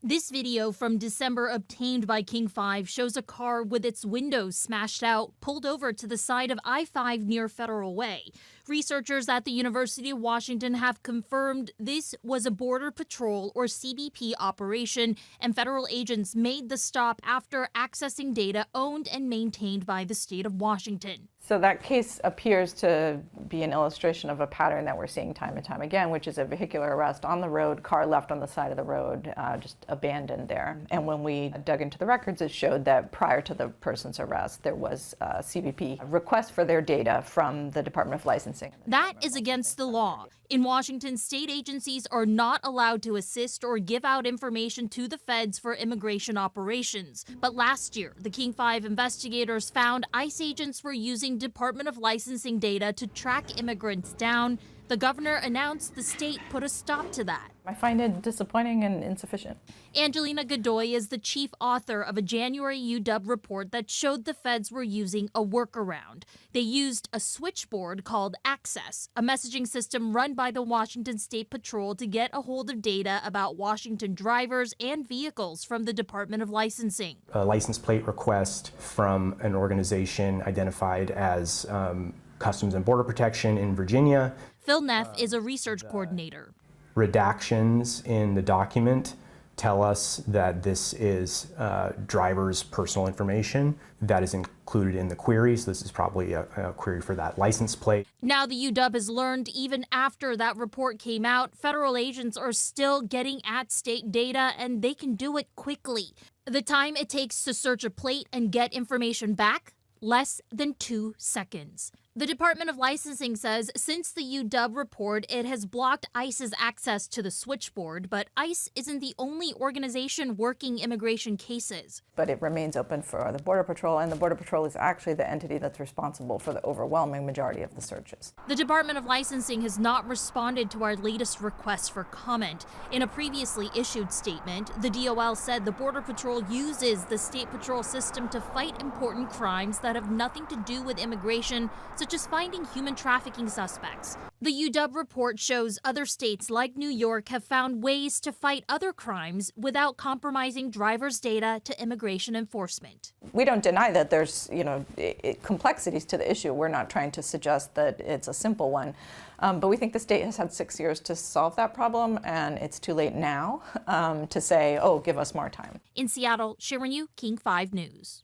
This video from December obtained by King 5 shows a car with its windows smashed out pulled over to the side of I-5 near Federal Way. Researchers at the University of Washington have confirmed this was a Border Patrol or CBP operation, and federal agents made the stop after accessing data owned and maintained by the state of Washington. So that case appears to be an illustration of a pattern that we're seeing time and time again, which is a vehicular arrest on the road, car left on the side of the road, just abandoned there. And when we dug into the records, it showed that prior to the person's arrest, there was a CBP request for their data from the Department of Licensing. That is against the law. In Washington, state agencies are not allowed to assist or give out information to the feds for immigration operations. But last year, the King 5 investigators found ICE agents were using Department of Licensing data to track immigrants down. The governor announced the state put a stop to that. I find it disappointing and insufficient. Angelina Godoy is the chief author of a January UW report that showed the feds were using a workaround. They used a switchboard called Access, a messaging system run by the Washington State Patrol to get a hold of data about Washington drivers and vehicles from the Department of Licensing. A license plate request from an organization identified as Customs and Border Protection in Virginia. Phil Neff is a research coordinator. Redactions in the document tell us that this is driver's personal information that is included in the queries. This is probably a query for that license plate. Now the UW has learned even after that report came out, federal agents are still getting at state data, and they can do it quickly. The time it takes to search a plate and get information back, less than 2 seconds. The Department of Licensing says since the UW report, it has blocked ICE's access to the switchboard, but ICE isn't the only organization working immigration cases. But it remains open for the Border Patrol, and the Border Patrol is actually the entity that's responsible for the overwhelming majority of the searches. The Department of Licensing has not responded to our latest request for comment. In a previously issued statement, the DOL said the Border Patrol uses the State Patrol system to fight important crimes that have nothing to do with immigration, such as finding human trafficking suspects. The UW report shows other states like New York have found ways to fight other crimes without compromising drivers' data to immigration enforcement. We don't deny that there's, complexities to the issue. We're not trying to suggest that it's a simple one. But we think the state has had 6 years to solve that problem, and it's too late now to say, oh, give us more time. In Seattle, Sharon Yu, King 5 News.